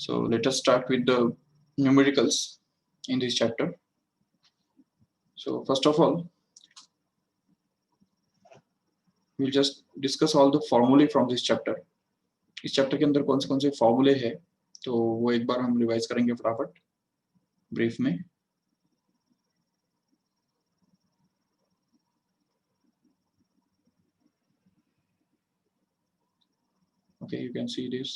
So let us start with the numericals in this chapter. So first of all, we'll just discuss all the formulae from this chapter. इस chapter के अंदर कौन से फॉर्मूले है तो वो एक बार हम रिवाइज करेंगे फटाफट ब्रीफ में. Okay, you can see this.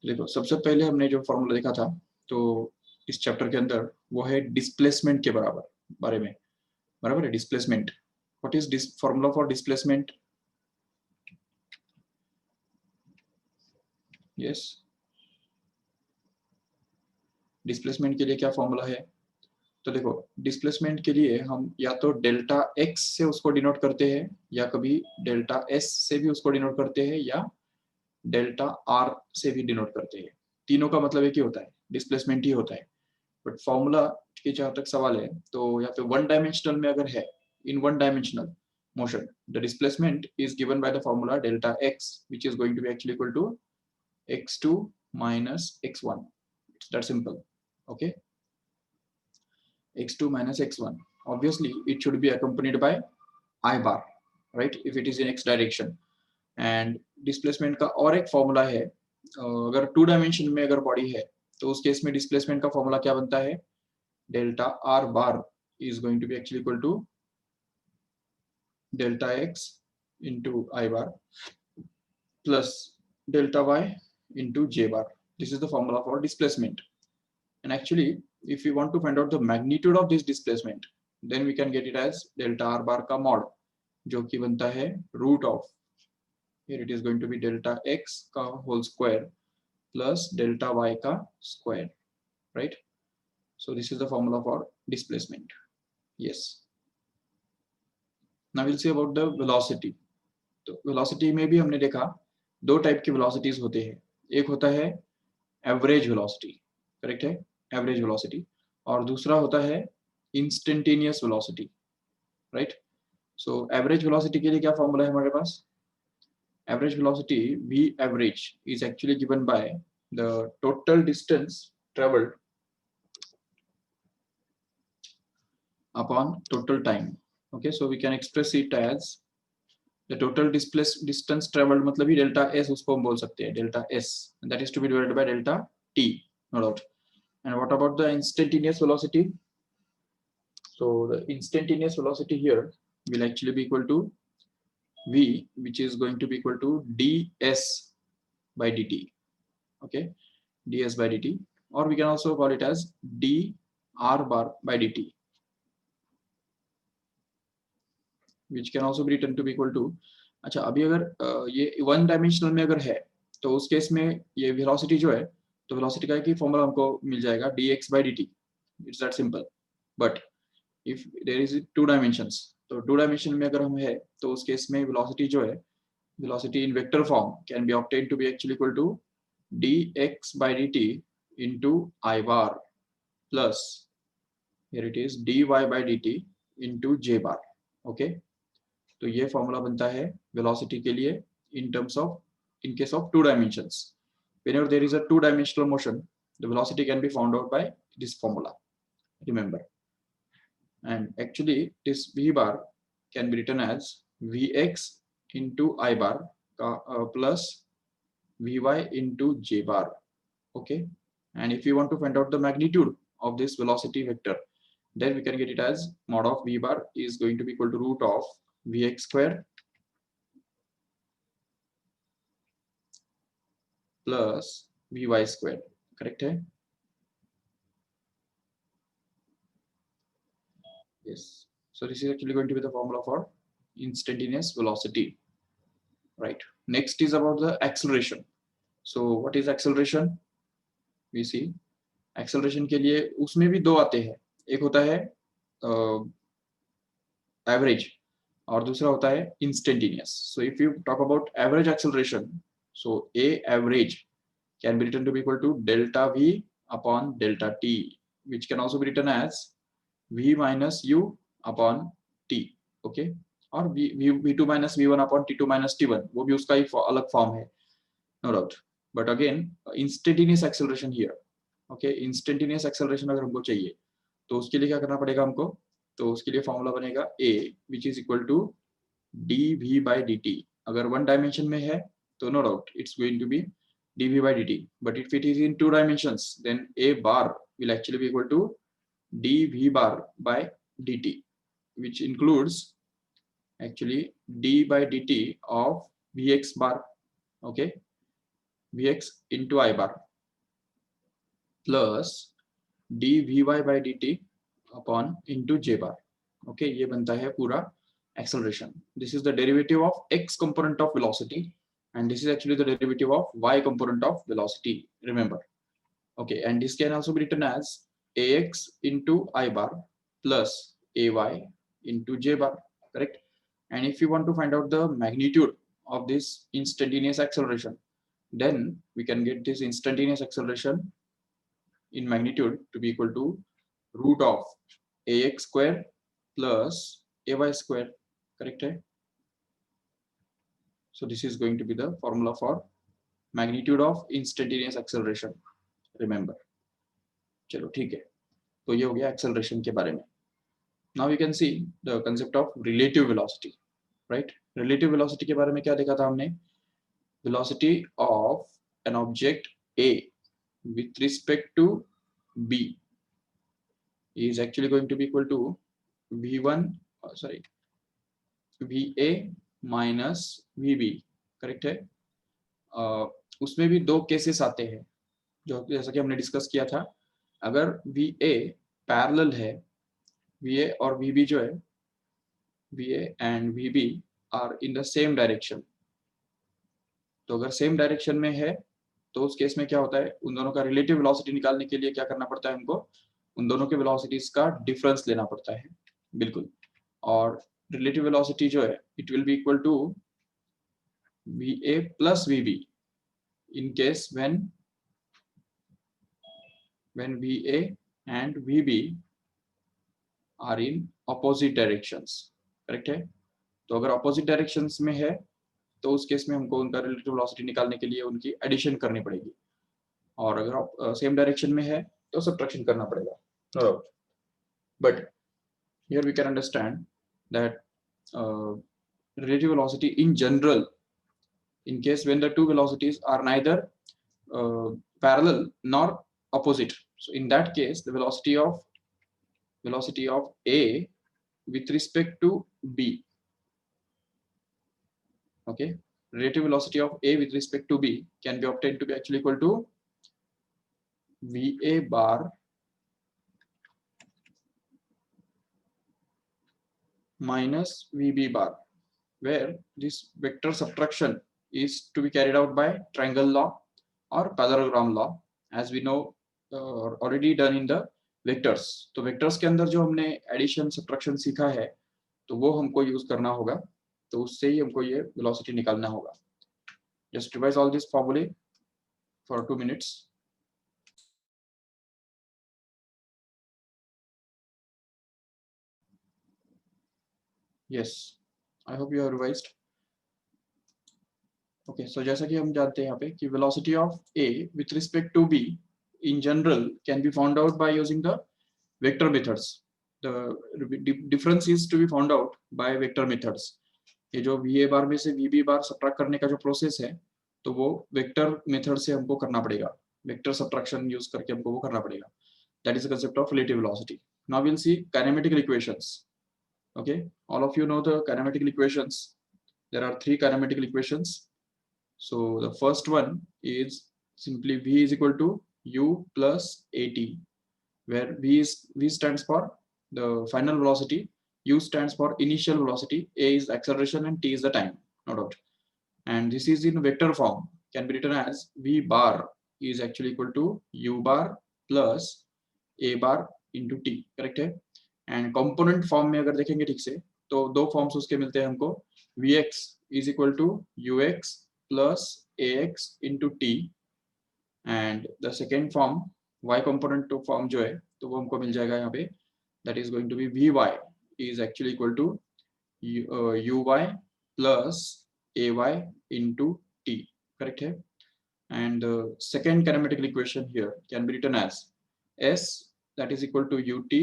देखो, सबसे पहले हमने जो फॉर्मूला देखा था तो इस चैप्टर के अंदर वो है डिस्प्लेसमेंट के बारे में. बराबर है, displacement. What is this formula for displacement? Yes, displacement के लिए क्या फॉर्मूला है? तो देखो, डिस्प्लेसमेंट के लिए हम या तो डेल्टा एक्स से उसको डिनोट करते हैं, या कभी डेल्टा एस से भी उसको डिनोट करते हैं, या डेल्टा आर से भी डिनोट करते हैं. तीनों का मतलब एक ही होता है, डिस्प्लेसमेंट ही होता है. बट फॉर्मूला के जहां तक सवाल है तो यहाँ पे वन डायमेंशनल में अगर है, in one dimensional motion, the displacement is given by the formula delta x, which is going to be actually equal to x2 minus x1. It's that simple. Okay, x2 minus x1. Obviously it should be accompanied by I bar, right, if it is in x direction. And displacement का और एक formula है, अगर to dimension में अगर body है तो उस केस में डिस्प्लेसमेंट का फॉर्मूला क्या बनता है? Delta R bar is going to be actually equal to delta x into I bar plus delta y into j bar. This is the formula for displacement. And actually, if we want to find out the magnitude of this displacement, then we can get it as delta r bar का mod, जो कि बनता है root of, here it is going to be delta x का whole square plus delta y का square, right? So this is the formula for displacement. Yes. Now we'll see about the velocity. तो velocity में भी हमने देखा दो type की velocities होते हैं. एक होता है average velocity, करेक्ट है, average velocity, और दूसरा होता है instantaneous velocity, right? So average velocity के लिए क्या फॉर्मूला है हमारे पास? Average velocity v average is actually given by the total distance traveled upon total time. Okay, so we can express it as the total distance traveled, मतलब ही delta s उसको हम बोल सकते हैं, delta s, and that is to be divided by delta t, no doubt. And what about the instantaneous velocity? So the instantaneous velocity here will actually be equal to v, which is going to be equal to ds by dt. Okay, ds by dt, or we can also call it as dr bar by dt, which can also be written to be equal to. अच्छा, अभी अगर ये one dimensional में अगर है तो उस case में ये वेलोसिटी जो है, तो वेलोसिटी का एक ही फॉर्मूला हमको मिल जाएगा, dx by dt. It's that simple. But if there is two dimensions, तो टू डायमेंशन में अगर हम है तो उस केस में वेलोसिटी जो है, velocity in vector form can be obtained to be actually equal to dx by dt into I bar plus here it is dy by dt into j bar. Okay, तो ये formula बनता है velocity के लिए in terms of, in case of two dimensions. Whenever there is a two-dimensional motion, the velocity can be found out by this formula, remember. And actually this v bar can be written as vx into I bar plus vy into j bar. Okay, and if you want to find out the magnitude of this velocity vector, then we can get it as mod of v bar is going to be equal to root of vx square plus vy square, correct है? Yes, so this is actually going to be the formula for instantaneous velocity, right? Next is about the acceleration. So what is acceleration? We see acceleration के लिए उसमें भी दो आते हैं, एक होता है average और दूसरा होता है instantaneous. So if you talk about average acceleration, so a average can be written to be equal to delta v upon delta t, which can also be written as v minus u upon t. Okay, और v2 minus v1 upon t2 minus t1, वो भी उसका ही अलग form है. No doubt, but again instantaneous acceleration here, okay, instantaneous acceleration अगर हमको चाहिए तो उसके लिए क्या करना पड़ेगा हमको, तो उसके लिए फॉर्मूला बनेगा a which is equal to dv by dt. अगर वन डायमेंशन में है तो no doubt it's going to be dv by dt, but if it is in two dimensions then a bar will actually be equal to dv bar by dt, which includes actually d by dt of vx bar, okay, vx into I bar plus dvy by dt upon into j bar, okay, ये बनता है पूरा acceleration. This is the derivative of x component of velocity and this is actually the derivative of y component of velocity, remember, okay, and this can also be written as ax into I bar plus ay into j bar, correct. And if you want to find out the magnitude of this instantaneous acceleration, then we can get this instantaneous acceleration in magnitude to be equal to root of ax square plus ay square, correct hai? So this is going to be the formula for magnitude of instantaneous acceleration, remember. चलो ठीक है, तो ये हो गया acceleration के बारे में. Now you can see the concept of relative velocity, right? Relative velocity के बारे में क्या देखा था हमने? Velocity of an object A with respect to B is actually going to be equal to v1 va minus vb, correct है. उसमें भी दो केसेस आते हैं जो जैसा कि हमने डिस्कस किया था. अगर va पैरेलल है, va और vb जो है, va and vb are in the same direction, तो अगर सेम डायरेक्शन में है तो उस केस में क्या होता है, उन दोनों का रिलेटिव वेलोसिटी निकालने के लिए क्या करना पड़ता है हमको, उन दोनों के वेलोसिटीज का डिफरेंस लेना पड़ता है, बिल्कुल. और रिलेटिव वेलोसिटी जो है it will be equal to va plus vb in case when va and vb are in opposite directions, correct है. तो अगर opposite directions में है तो उस केस में हमको उनका रिलेटिव वेलोसिटी निकालने के लिए उनकी एडिशन करनी पड़ेगी, और अगर सेम डायरेक्शन में है तो सब्ट्रैक्शन करना पड़ेगा. But here we can understand that relative velocity in general, in case when the two velocities are neither parallel nor opposite, so in that case the velocity of A with respect to B, okay, relative velocity of A with respect to B can be obtained to be actually equal to VA bar minus VB bar, where this vector subtraction is to be carried out by triangle law or parallelogram law, as we know already done in the vectors. तो vectors के अंदर जो हमने addition subtraction सीखा है तो वो हमको यूज करना होगा, तो उससे ही हमको ये velocity निकालना होगा. Just revise all this formulae for 2 minutes. Yes, I hope you have revised. Okay, so जैसा कि हम जानते हैं यहाँ पे कि velocity of A with respect to B in general can be found out by using the vector methods. The difference is to be found out by vector methods. ये जो VA बार में से VB बार सब्ट्रैक्ट करने का जो process है तो वो वेक्टर मेथड से हमको करना पड़ेगा, वेक्टर सब्ट्रैक्शन यूज करके हमको वो करना पड़ेगा. That is the concept of relative velocity. Now we'll see kinematical equations. Okay, all of you know the kinematical equations. There are 3 kinematical equations. So the first one is simply v is equal to u plus at, where v stands for the final velocity, u stands for initial velocity, a is acceleration and t is the time, no doubt. And this is in vector form, can be written as v bar is actually equal to u bar plus a bar into t, correct है. and component form में अगर देखेंगे ठीक से तो दो forms उसके मिलते हैं हमको, vx is equal to ux plus ax into t, and the second form y component to form जो है तो वो हमको मिल जाएगा यहाँ पे, that is going to be vy is actually equal to uy plus ay into t, correct है. and the second kinematical equation here can be written as S that is equal to ut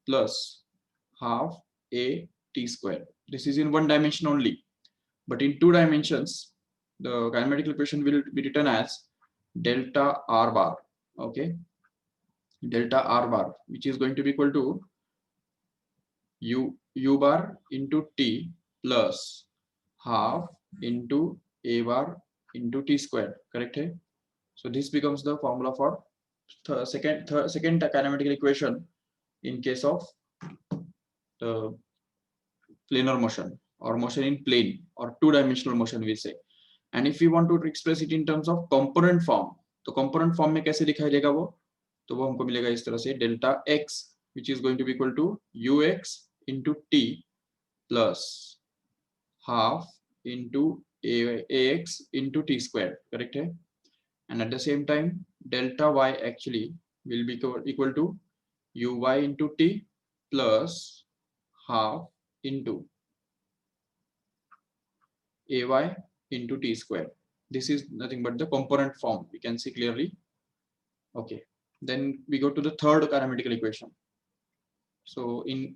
plus half a t square. This is in one dimension only, but in two dimensions the kinematical equation will be written as delta r bar. Okay, delta r bar, which is going to be equal to u bar into t plus half into a bar into t square. Correct है? So this becomes the formula for second kinematical equation in case of the planar motion or motion in plane or two-dimensional motion we say. And if we want to express it in terms of component form, तो component form में कैसे दिखाई देगा वो? तो वो हमको मिलेगा इस तरह से delta x which is going to be equal to ux into t plus half into ax into t square. Correct है? And at the same time delta y actually will be equal to uy into t plus half into ay into t square. This is nothing but the component form, we can see clearly. Okay, then we go to the third kinematical equation. So in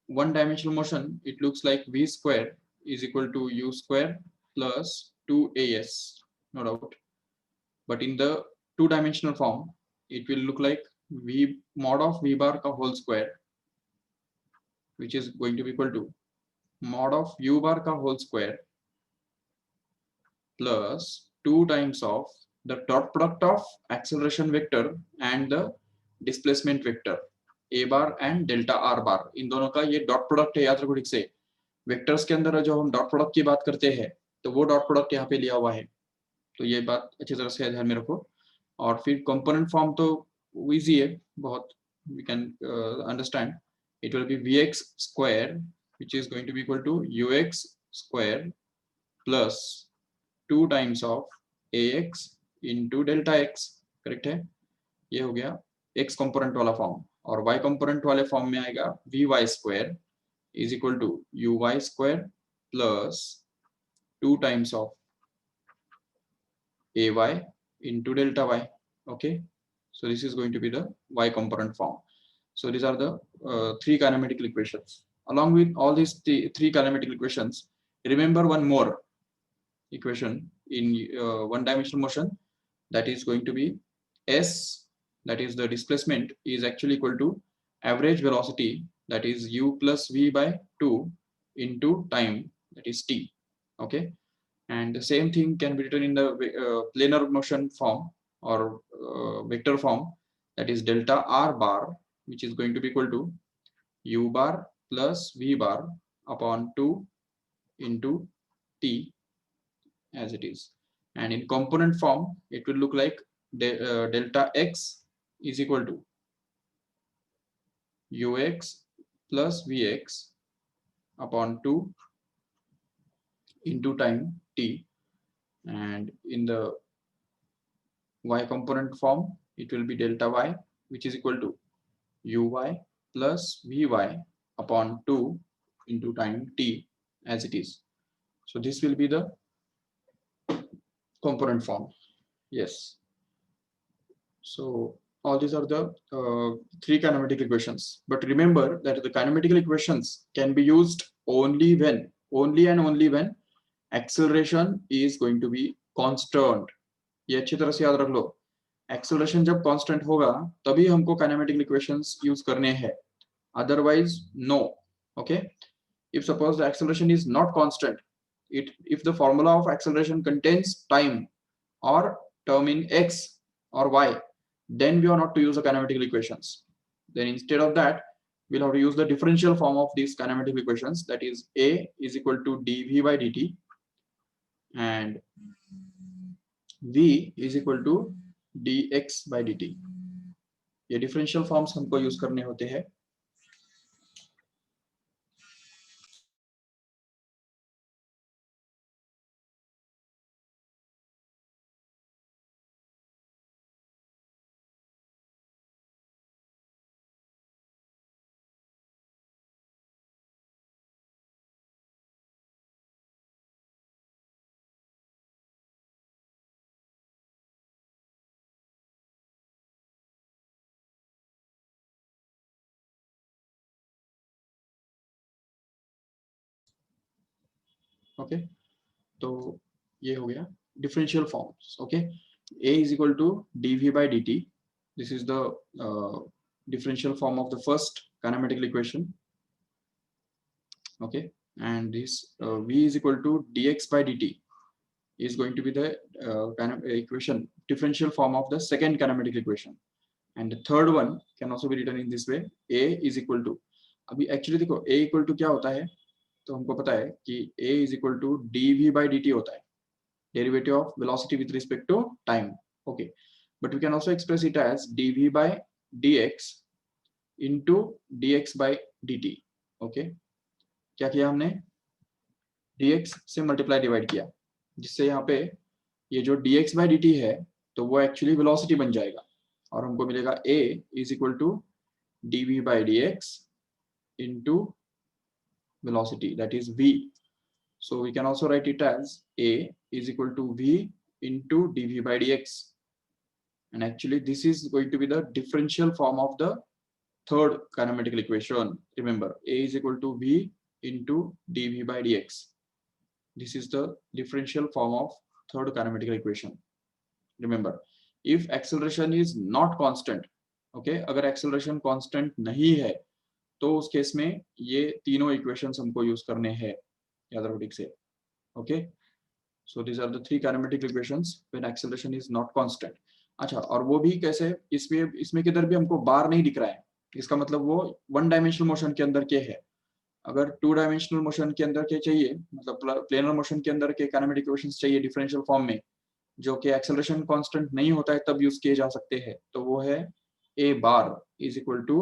one dimensional motion it looks like v square is equal to u square plus 2as, no doubt. But in the two-dimensional form it will look like v mod of v bar ka whole square, which is going to be equal to mod of u bar ka whole square plus 2 times of the dot product of acceleration vector and the displacement vector a bar and delta r bar. इन दोनों का ये dot product है, याद रखो ठीक से. Vectors के अंदर जो हम डॉट प्रोडक्ट की बात करते हैं तो वो डॉट प्रोडक्ट यहाँ पे लिया हुआ है, तो ये बात अच्छी तरह से ध्यान में रखो. और फिर कंपोनेंट फॉर्म तो इजी है बहुत, we can understand. It will be vx square which is going to be equal to ux square plus 2 times of ax into delta x. Correct है? ये हो गया x कंपोनेंट वाला फॉर्म. और y component वाले form में आएगा vy square is equal to uy square plus 2 times of ay into delta y. Okay, so this is going to be the y component form. So these are the three kinematical equations. Along with all these three kinematical equations, remember one more equation in one dimensional motion, that is going to be s, that is the displacement, is actually equal to average velocity, that is u plus v by 2 into time, that is t. Okay, and the same thing can be written in the planar motion form or vector form, that is delta r bar, which is going to be equal to u bar plus v bar upon 2 into t as it is. And in component form it will look like delta x is equal to ux plus vx upon 2 into time t. And in the y component form it will be delta y, which is equal to uy plus vy upon 2 into time t as it is. So this will be the component form. Yes, so all these are the three kinematic equations. But remember that the kinematical equations can be used only and only when acceleration is going to be constant. ये अच्छी तरह से याद रख लो. Acceleration जब constant होगा तभी हमको kinematical equations use करने हैं. Otherwise no. Okay, if suppose the acceleration is not constant, if the formula of acceleration contains time or term in x or y, then we are not to use the kinematical equations. Then instead of that we'll have to use the differential form of these kinematical equations, that is a is equal to dv by dt and v is equal to dx by dt. ये differential forms हमको use करने होते हैं. Okay, तो ये हो गया differential forms. Okay, a is equal to dv by dt. This is the differential form of the first kinematical equation. Okay, and this v is equal to dx by dt is going to be the equation differential form of the second kinematic equation. And the third one can also be written in this way, a is equal to. अभी actually देखो a equal to क्या होता है, तो हमको पता है कि a is equal to dv by dt होता है, derivative of velocity with respect to time. Okay, but we can also express it as dv by dx into dx by dt. Okay, क्या किया हमने, dx से multiply divide किया, जिससे यहाँ पे ये जो dx by dt है तो वो एक्चुअली वेलोसिटी बन जाएगा, और हमको मिलेगा a is equal to dv by dx into velocity, that is v. So we can also write it as a is equal to v into dv by dx, and actually this is going to be the differential form of the third kinematical equation. Remember, a is equal to v into dv by dx. This is the differential form of third kinematical equation. Remember, if acceleration is not constant, okay, अगर acceleration constant नहीं है तो उस case में ये तीनों equations हमको use करने हैं, याद रखो ठीक से. Okay, so these are the three kinematic equations when acceleration is not constant. अच्छा, और वो भी कैसे, इसमें किधर भी हमको बार नहीं दिख रहा है, इसका मतलब वो वन डायमेंशनल मोशन के अंदर के है. अगर टू डायमेंशनल मोशन के अंदर के चाहिए, मतलब प्लेनर मोशन के अंदर के काइनेमेटिक इक्वेशंस चाहिए डिफरेंशियल फॉर्म में, जो कि एक्सेलरेशन कांस्टेंट नहीं होता है तब यूज किए जा सकते हैं, तो वो है a bar is equal to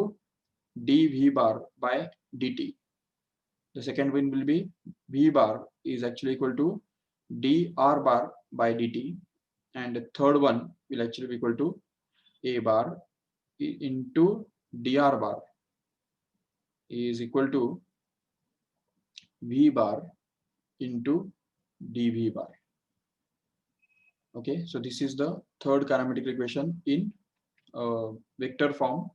dv bar by dt. The second one will be v bar is actually equal to dr bar by dt, and the third one will actually be equal to a bar into dr bar is equal to v bar into dv bar. Okay, so this is the third kinematic equation in vector form,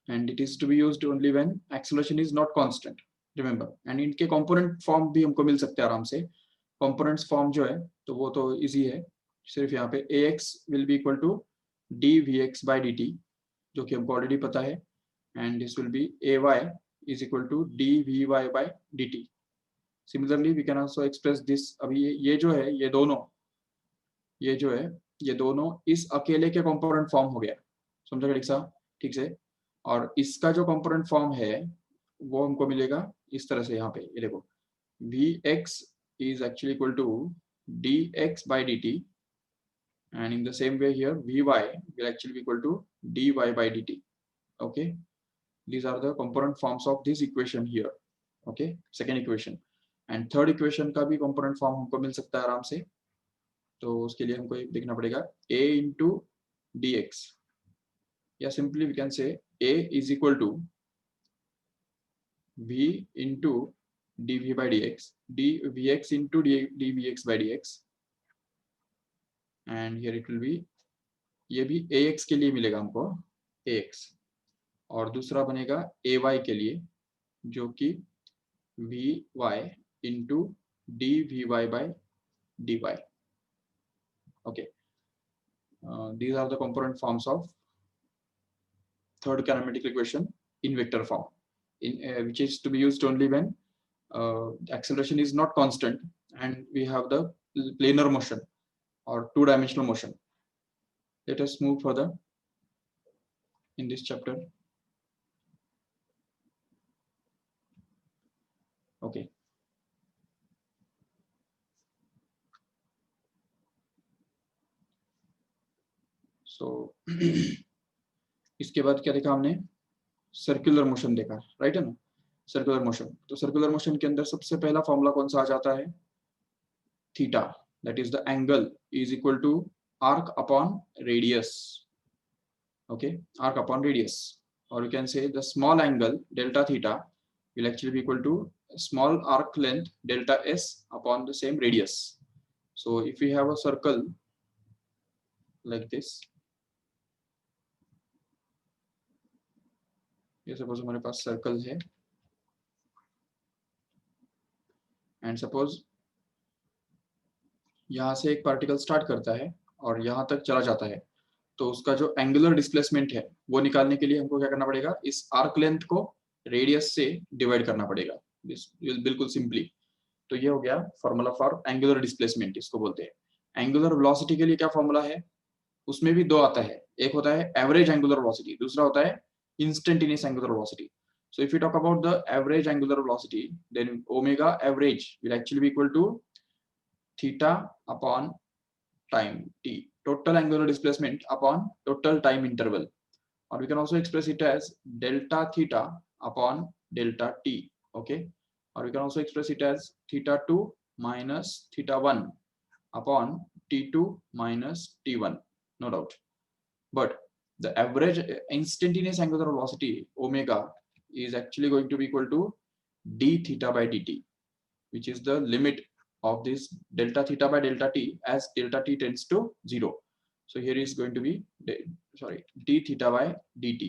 and it is to be used only when acceleration is not constant. Remember, and इनके component form भी हमको मिल सकते हैं आराम से. components form जो है तो वो तो easy है, सिर्फ यहाँ पे ax will be equal to dvx by dt, जो कि हमको already पता है, and this will be ay is equal to dvy by dt. Similarly we can also express this. अभी ये जो है, ये जो है ये दोनों इस अकेले के component form हो गया, समझा ठीक से. और इसका जो कंपोनेंट फॉर्म है वो हमको मिलेगा इस तरह से, यहाँ पे ये देखो, vx is actually equal to dx by dt, and in the same way here vy will actually be equal to dy by dt. Okay, these are the component forms of this equation here. Okay, second equation. and third equation का भी component form हमको मिल सकता है आराम से, तो उसके लिए हमको देखना पड़ेगा a into dx, या simply we can say a is equal to v into dv by dx, dvx into dvx by dx, and here it will be, ये भी ax के लिए मिलेगा हमको ax, और दूसरा बनेगा ay के लिए, जो कि vy into dvy by dy. Okay, these are the component forms of third kinematic equation in vector form, which is to be used only when acceleration is not constant and we have the planar motion or two-dimensional motion. Let us move further in this chapter. Okay. So इसके बाद क्या देखा हमने, circular motion देखा, right है ना. Circular motion, तो circular motion के अंदर सबसे पहला फॉर्मूला कौन सा आ जाता है, theta, that is the angle is equal to arc upon radius. Okay, arc upon radius, or you can say the small angle delta theta will actually be equal to small arc length delta s upon the same radius. So if we have a circle like this, ये suppose हमारे पास circle है, and suppose यहाँ से एक particle start करता है और यहाँ तक चला जाता है, तो उसका जो एंगुलर डिस्प्लेसमेंट है वो निकालने के लिए हमको क्या करना पड़ेगा, इस आर्क लेंथ को रेडियस से डिवाइड करना पड़ेगा, बिल्कुल सिंपली। तो ये हो गया फॉर्मूला फॉर एंगुलर डिस्प्लेसमेंट, इसको बोलते हैं। एंगुलर वेलोसिटी के लिए क्या फॉर्मूला है, उसमें भी दो आता है, एक होता है एवरेज एंगुलर वेलोसिटी, दूसरा होता है instantaneous angular velocity. So if we talk about the average angular velocity, then omega average will actually be equal to theta upon time t, total angular displacement upon total time interval, or we can also express it as delta theta upon delta t, okay, or we can also express it as theta 2 minus theta 1 upon t2 minus t1, no doubt. But the average instantaneous angular velocity omega is actually going to be equal to d theta by dt, which is the limit of this delta theta by delta t as delta t tends to 0. So here is going to be d theta by dt.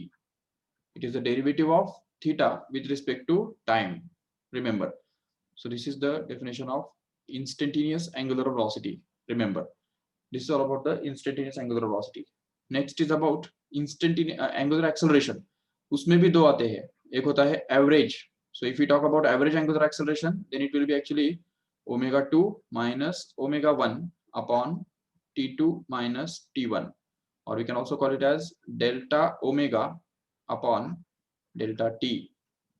It is the derivative of theta with respect to time, remember. So this is the definition of instantaneous angular velocity, remember. This is all about the instantaneous angular velocity. Next is about instantaneous angular acceleration. उसमें भी दो आते हैं, एक होता है average. So if we talk about average angular acceleration, then it will be actually omega 2 minus omega 1 upon t2 minus t1, or we can also call it as delta omega upon delta t,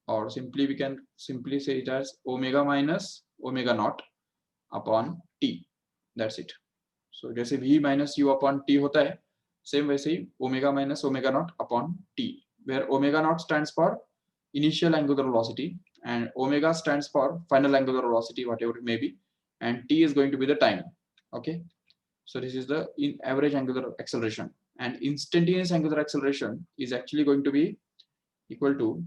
or simply we can simply say it as omega minus omega naught upon t. That's it. So जैसे v minus u upon t होता है, same वैसे ही omega minus omega naught upon t, where omega naught stands for initial angular velocity and omega stands for final angular velocity, whatever it may be, and t is going to be the time. Okay, so this is the average angular acceleration, and instantaneous angular acceleration is actually going to be equal to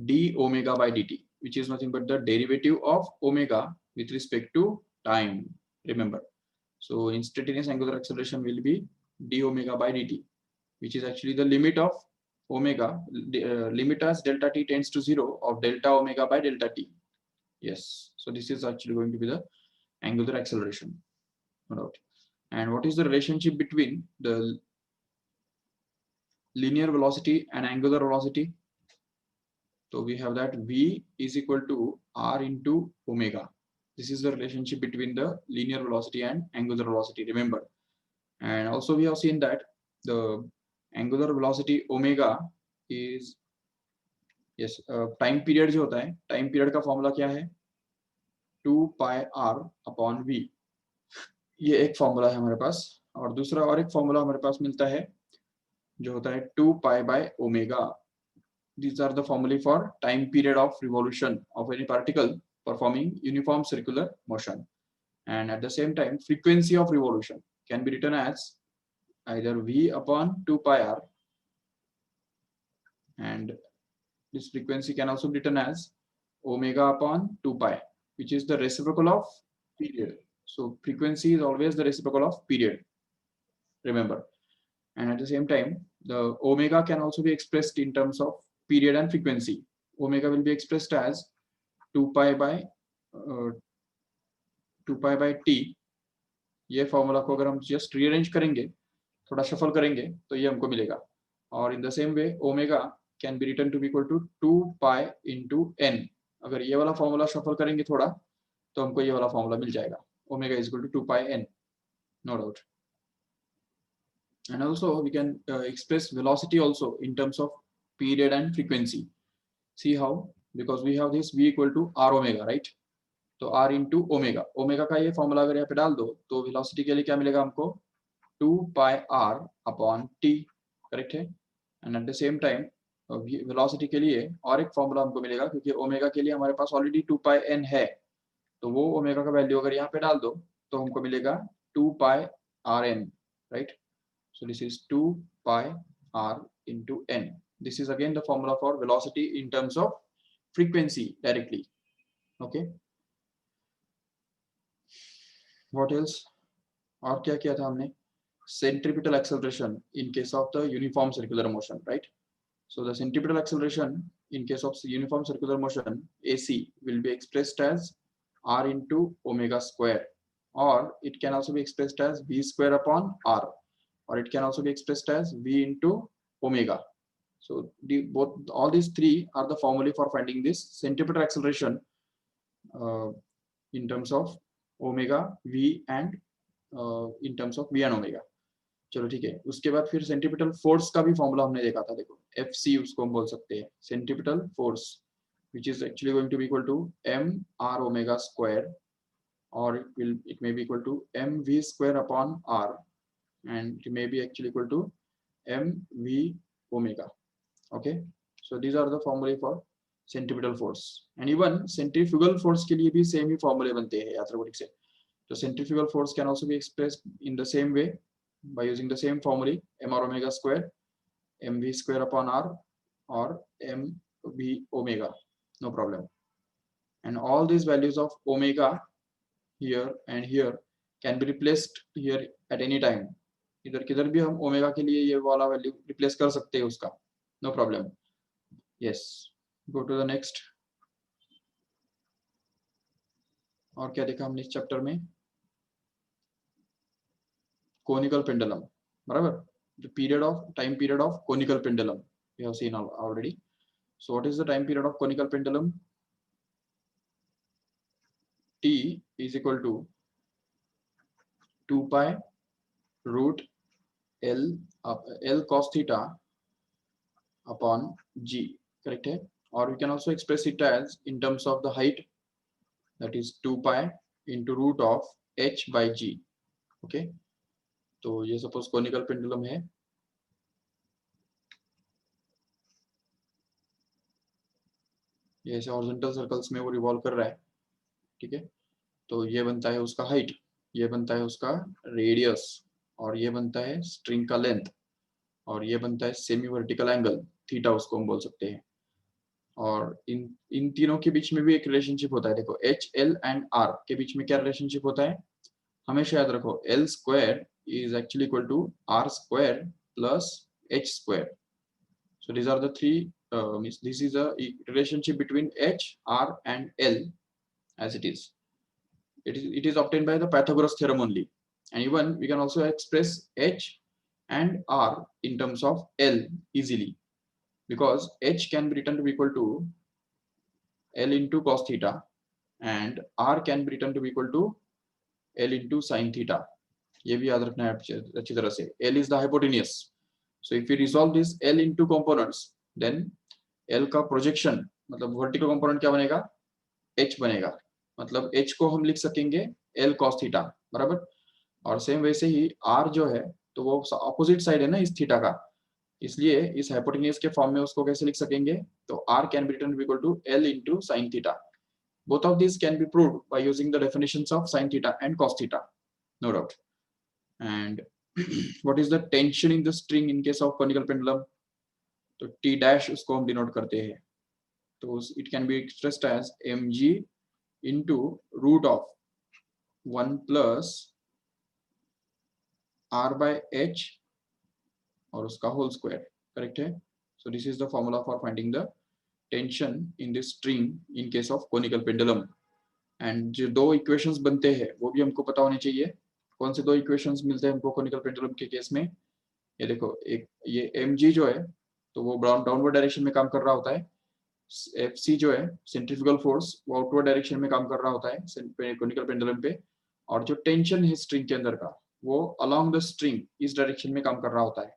d omega by dt, which is nothing but the derivative of omega with respect to time, remember. So instantaneous angular acceleration will be d omega by dt, which is actually the limit of omega, limit as delta t tends to 0 of delta omega by delta t. Yes, so this is actually going to be the angular acceleration, no doubt. And what is the relationship between the linear velocity and angular velocity? So we have that v is equal to r into omega. This is the relationship between the linear velocity and angular velocity, remember. And also we have seen that the angular velocity omega is, yes, time period जो होता है, time period का formula क्या है, 2 pi r upon v, ये एक formula है हमारे पास। और दूसरा और एक फॉर्मूला हमारे पास मिलता है जो होता है 2 pi by omega. These are the formulae for time period of revolution of any particle performing uniform circular motion. And at the same time, frequency of revolution can be written as either v upon 2 pi r, and this frequency can also be written as omega upon 2 pi, which is the reciprocal of period. So frequency is always the reciprocal of period, remember. And at the same time, the omega can also be expressed in terms of period and frequency. Omega will be expressed as 2 pi by t. ये formula को अगर हम just rearrange करेंगे, थोड़ा shuffle करेंगे, तो ये हमको मिलेगा। और in the same way omega can be written to be equal to 2 pi into n. अगर ये वाला फॉर्मूला शफल करेंगे थोड़ा, तो हमको ये वाला फॉर्मूला मिल जाएगा, omega is equal to 2 pi n, no doubt. And also we can express velocity also in terms of period and frequency. See how? Because we have this v equal to r omega, right? तो r into omega, omega का ये formula अगर यहाँ पे डाल दो तो velocity के लिए क्या मिलेगा हमको, 2 pi r upon t, correct है। And at the same time velocity के लिए और एक फॉर्मूला हमको मिलेगा, क्योंकि ओमेगा के लिए हमारे पास ऑलरेडी 2 pi n है, तो वो ओमेगा का वैल्यू अगर यहाँ पे डाल दो तो हमको मिलेगा 2 pi r n, right. So this is 2 pi r into n. This is again the formula for velocity in terms of frequency directly. Okay. What else? और क्या किया था हमने? Centripetal acceleration in case of the uniform circular motion, right? So the centripetal acceleration in case of uniform circular motion, AC will be expressed as R into omega square, or it can also be expressed as V square upon R, or it can also be expressed as V into omega. So all these three are the formulae for finding this centripetal acceleration in terms of omega, V and in terms of V and omega. चलो ठीक है, उसके बाद फिर centripetal force का भी formula हमने देखा था, देखो FC उसको हम बोल सकते हैं, centripetal force which is actually going to be equal to mr omega square, or it may be equal to mv square upon r, and it may be actually equal to mv omega. Okay, so these are the formulae for centripetal force, and even centrifugal force के लिए भी same ही फॉर्मूले बनते हैं यात्रागोटिक से. तो centrifugal force can also be expressed in the same way by using the same formulae, mr omega square, mv square upon r, or mv omega, no problem. And all these values of omega here and here can be replaced here at any time. इधर किधर भी हम omega के लिए ये वाला value replace कर सकते हैं उसका, no problem. Yes, go to the next. और क्या देखा हमने इस चैप्टर में? कोनिकल पेंडुलम, बराबर. The period of time period of conical pendulum we have seen already. So what is the time period of conical pendulum? T is equal to 2 pi root L cos theta upon G, correct है? Or we can also express it as in terms of the height, that is 2 pi into root of H by G. Okay, तो ये suppose conical pendulum है, ये ऐसे horizontal circles में वो revolve कर रहा है, ठीक है. तो ये बनता है उसका हाइट, ये बनता है उसका रेडियस, और ये बनता है स्ट्रिंग का लेंथ, और ये बनता है सेमी वर्टिकल एंगल थीटा, उसको हम बोल सकते हैं. और इन तीनों के बीच में भी एक रिलेशनशिप होता है. देखो एच एल एंड आर के बीच में क्या रिलेशनशिप होता है, हमेशा याद रखो, L square is actually equal to R square plus H square. So these are the three, this is a relationship between H, R and L as it is. It is obtained by the Pythagoras theorem only. And even we can also express H and R in terms of L easily, because H can be written to be equal to L into cos theta, and R can be written to be equal to L into sin theta. ये भी याद रखना है अच्छी तरह से. L is the hypotenuse. So if we resolve this L into components, then L का projection मतलब vertical component क्या बनेगा, H बनेगा. मतलब H को हम लिख सकेंगे L cos theta, बराबर. और सेम वैसे ही R जो है, तो वो ऑपोजिट साइड है ना इस थीटा का, इसलिए इस हाइपोटेन्यूज के फॉर्म में उसको कैसे लिख सकेंगे, तो R can be written to be equal to L into sin theta. Both of these can be proved by using the definitions of sin theta and cos theta, no doubt. And what is the tension in the string in case of conical pendulum? तो T dash उसको हम denote करते हैं, तो it can be expressed as mg into root of 1 plus r by h और उसका whole square, correct है. So this is the formula for finding the tension in this string in case of conical pendulum. And जो दो equations बनते हैं वो भी हमको पता होने चाहिए. कौन से दो इक्वेशंस मिलते हैं हमको कोनिकल पेंडुलम के केस में? ये देखो, एक ये mg जो है, तो वो डाउनवर्ड डायरेक्शन में काम कर रहा होता है. FC जो है सेंट्रीफ्यूगल फोर्स, वो आउटवर्ड डायरेक्शन में काम कर रहा होता है कोनिकल पेंडुलम पे. और जो टेंशन है स्ट्रिंग के अंदर का, वो अलोंग द स्ट्रिंग इस डायरेक्शन में काम कर रहा होता है.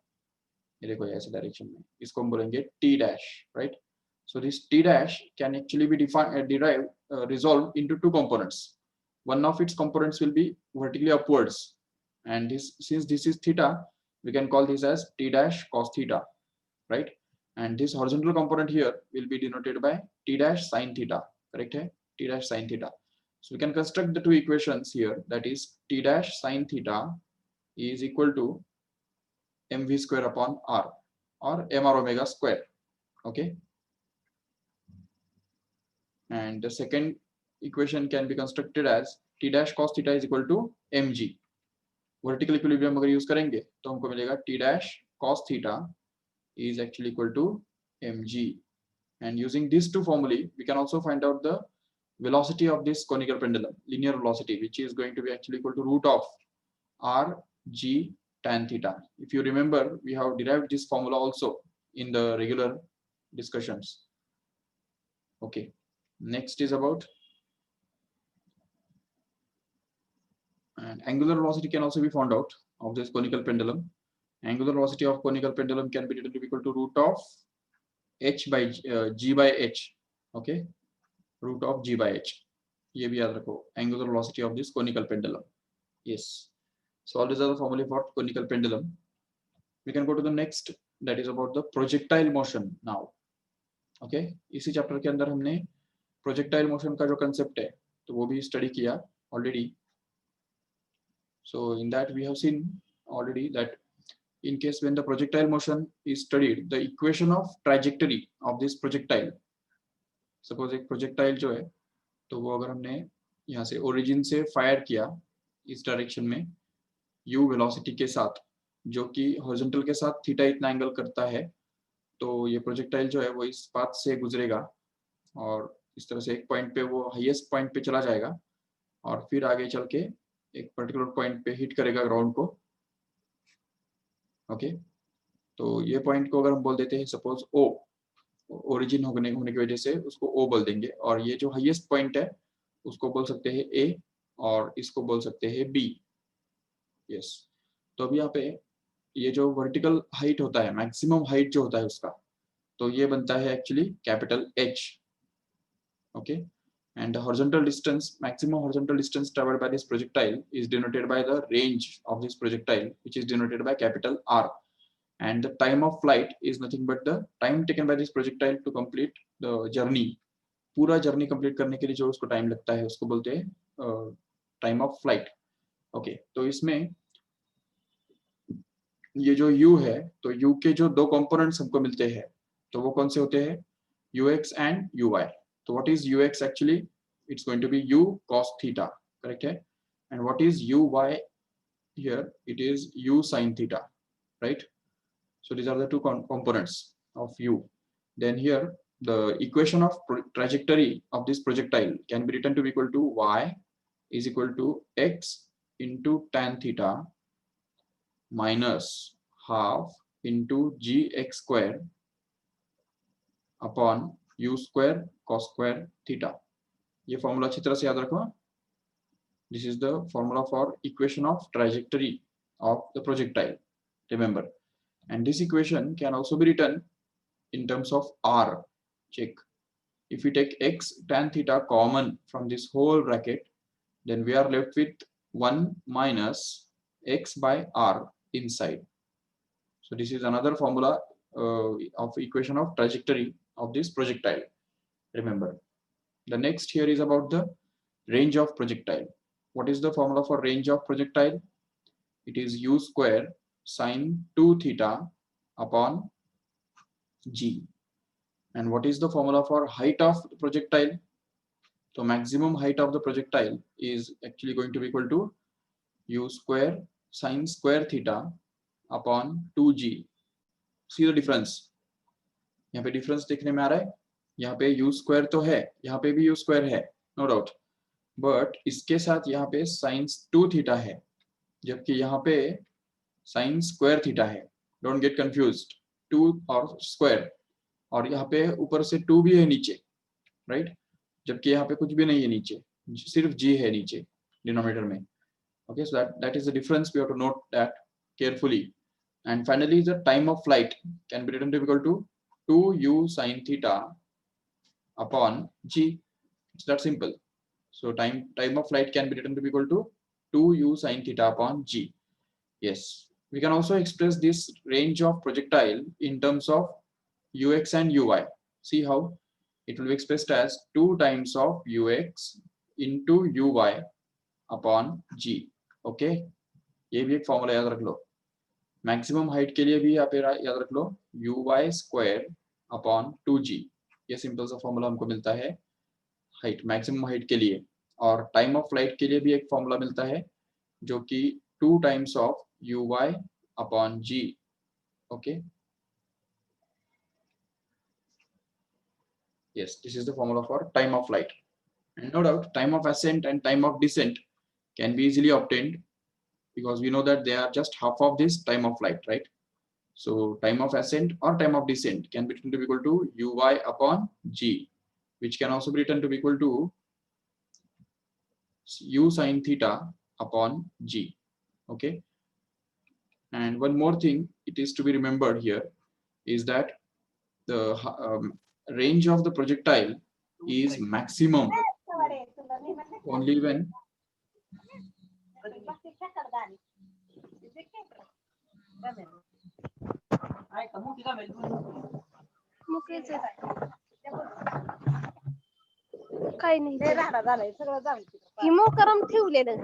ये देखो ऐसे डायरेक्शन में, इसको हम बोलेंगे T dash, right? So this T dash can actually be resolved into two components. One of its components will be vertically upwards, and since this is theta, we can call this as T dash cos theta, right? And this horizontal component here will be denoted by T dash sin theta, correct? T dash sin theta. So we can construct the two equations here, that is T dash sin theta is equal to mv square upon r, or mr omega square. Okay, and the second equation can be constructed as T dash cos theta is equal to mg. Vertical equilibrium अगर use करेंगे तो हमको मिलेगा T dash cos theta is actually equal to mg. and using these two formulae we can also find out the velocity of this conical pendulum, linear velocity, which is going to be actually equal to root of r g tan theta. If you remember, we have derived this formula also in the regular discussions. Okay, next is about and angular velocity can also be found out of this conical pendulum. Angular velocity of conical pendulum can be written to be equal to root of h by g by h. Okay, root of g by h. ये भी याद रखो, angular velocity of this conical pendulum. Yes. So all these are the formulae for conical pendulum. We can go to the next, that is about the projectile motion now. Okay, इसी chapter के अंदर हमने projectile motion का जो concept है तो वो भी study किया already. So in that we have seen already that in case when the projectile motion is studied, the equation of trajectory of this projectile, suppose एक projectile जो है तो वो अगर हमने यहाँ से origin से fire किया इस direction में u velocity के साथ, जो कि horizontal के साथ थीटा इतना एंगल करता है, तो ये प्रोजेक्टाइल जो है वो इस पाथ से गुजरेगा और इस तरह से एक पॉइंट पे वो हाईएस्ट पॉइंट पे चला जाएगा और फिर आगे चल के एक पर्टिकुलर पॉइंट पे हिट करेगा ग्राउंड को. ओके, तो ये पॉइंट को अगर हम बोल देते हैं सपोज ओ, ओरिजिन होने की वजह से उसको ओ बोल देंगे, और ये जो हाईएस्ट पॉइंट है उसको बोल सकते हैं ए और इसको बोल सकते हैं बी. यस, तो अब यहाँ पे ये जो वर्टिकल हाइट होता है, मैक्सिमम हाइट जो होता है उसका, तो ये बनता है actually capital H. Okay, and the horizontal distance, maximum horizontal distance traveled by this projectile is denoted by the range of this projectile, which is denoted by capital R, and the time of flight is nothing but the time taken by this projectile to complete the journey. पूरा journey complete करने के लिए जो उसको time लगता है उसको बोलते हैं टाइम ऑफ फ्लाइट. ओके, तो इसमें ये जो u है, तो u के जो दो कंपोनेंट्स हमको मिलते हैं तो वो कौन से होते हैं, ux and uy. तो what is ux actually? It's going to be u cos theta, correct है? And what is uy here? It is u sin theta, right? So these are the two components of u. Then here the equation of trajectory of this projectile can be written to be equal to y is equal to x into tan theta minus half into gx square upon u square cos square theta. ये formula अच्छी तरह से याद रखो. This is the formula for equation of trajectory of the projectile, remember. And this equation can also be written in terms of r. Check, if we take x tan theta common from this whole bracket, then we are left with 1 minus x by r inside. So this is another formula of equation of trajectory of this projectile, remember. The next here is about the range of projectile. What is the formula for range of projectile? It is u square sin 2 theta upon g. And what is the formula for height of the projectile? So maximum height of the projectile is actually going to be equal to u square sin square theta upon 2g. See the difference? यहाँ पे difference देखने में आ रहा है. यहाँ पे u square तो है, यहाँ पे भी u square है, no doubt. But इसके साथ यहाँ पे sin 2 theta है, जबकि यहाँ पे sin square theta है. Don't get confused. 2 और square, और यहाँ पे ऊपर से 2 भी है नीचे, right? जबकि यहाँ पे कुछ भी नहीं है नीचे, सिर्फ g है नीचे डिनोमिनेटर में. Okay, so that is the difference. We have to note that carefully. And finally, the time of flight can be written to be equal to 2u sin theta upon g. It's that simple. So time of flight can be written to be equal to 2u sin theta upon g. Yes, we can also express this range of projectile in terms of ux and uy. See how it will be expressed as 2 times of ux into uy upon g. Okay, ये भी एक formula याद रख लो. Maximum height के लिए भी यहाँ पे याद रख लो uy स्क्वायर अपॉन 2g. ये सिंपल सा फॉर्मूला हमको मिलता है हाइट, मैक्सिमम हाइट के लिए. और टाइम ऑफ फ्लाइट के लिए भी एक फॉर्मूला मिलता है जो कि 2 times of uy upon g. Okay, Yes, this is the formula for time of flight. And no doubt, time of ascent and time of descent can be easily obtained because we know that they are just half of this time of flight, right? So time of ascent or time of descent can be written to be equal to uy upon g, which can also be written to be equal to u sine theta upon g. Okay. And one more thing it is to be remembered here is that the range of the projectile is maximum only when काही नाही ही मोकरम ठेवलेलं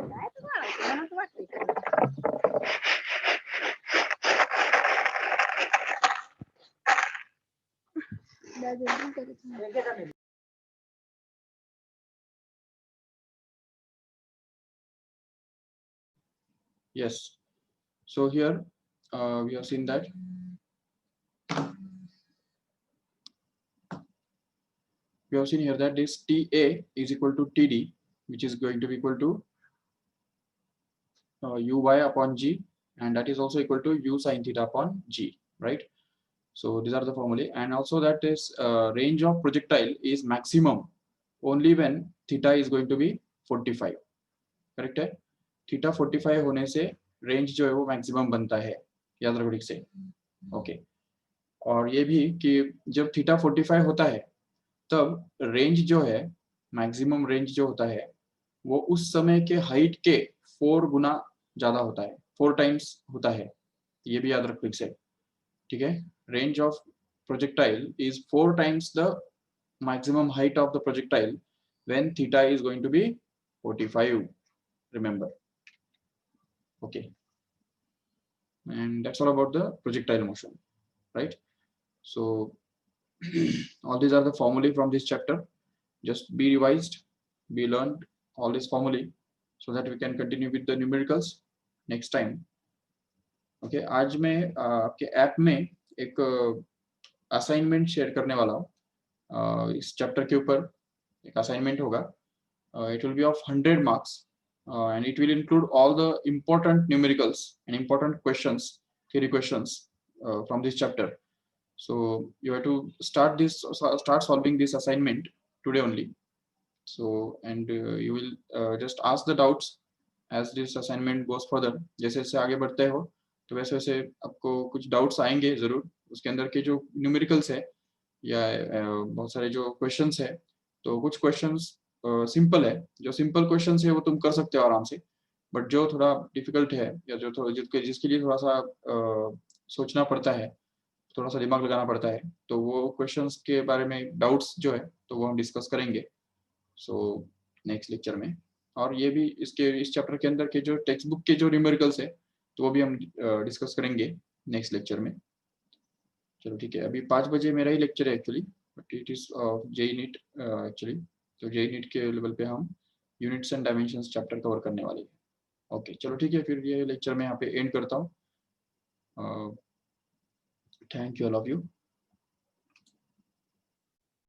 yes. So here we have seen that we have seen here that this TA is equal to TD, which is going to be equal to uy upon g, and that is also equal to u sine theta upon g, right? So these are the formulae, and also that is range of projectile is maximum only when theta is going to be 45, correct है? Theta 45 होने से range जो है वो maximum बनता है, याद रखो ठीक से, ओके। और ये भी कि जब थीटा 45 होता है तब रेंज जो है, मैक्सिमम रेंज जो होता है वो उस समय के हाइट के 4 गुना ज्यादा होता है, 4 टाइम्स होता है, ये भी याद रखो ठीक से, ठीक है? Range of projectile is 4 times the maximum height of the projectile when theta is going to be 45, remember, okay? And that's all about the projectile motion, right? So all these are the formulae from this chapter, just be revised, be learned all these formulae so that we can continue with the numericals next time, okay? आज मैं आपके app में एक assignment share करने वाला हूँ, इस chapter के ऊपर एक असाइनमेंट होगा, it will be of 100 marks, and it will include all the important numericals and important questions, theory questions from this chapter. So you have to start solving this assignment today only. So and you will just ask the doubts as this assignment goes further. जैसे जैसे आगे बढ़ते हो तो वैसे वैसे आपको कुछ डाउट्स आएंगे जरूर, उसके अंदर के जो न्यूमेरिकल्स है या बहुत सारे जो क्वेश्चंस है, तो कुछ क्वेश्चंस सिंपल है, जो सिंपल क्वेश्चंस है वो तुम कर सकते हो आराम से, बट जो थोड़ा डिफिकल्ट है या जो थोड़ा जिसके लिए थोड़ा सा सोचना पड़ता है, थोड़ा सा दिमाग लगाना पड़ता है, तो वो क्वेश्चंस के बारे में डाउट्स जो है तो वो हम डिस्कस करेंगे सो नेक्स्ट लेक्चर में। और ये भी इस चैप्टर के अंदर के जो टेक्स्ट बुक के जो न्यूमेरिकल्स है तो वो भी हम डिस्कस करेंगे नेक्स्ट लेक्चर में। चलो ठीक है, अभी 5 बजे मेरा ही लेक्चर है actually, but it is JEE NEET actually, तो जेई नीट के लेवल पे हम units and dimensions chapter cover करने वाले हैं। ओके चलो ठीक है, फिर ये लेक्चर मैं यहाँ पे एंड करता हूँ। Thank you all of you.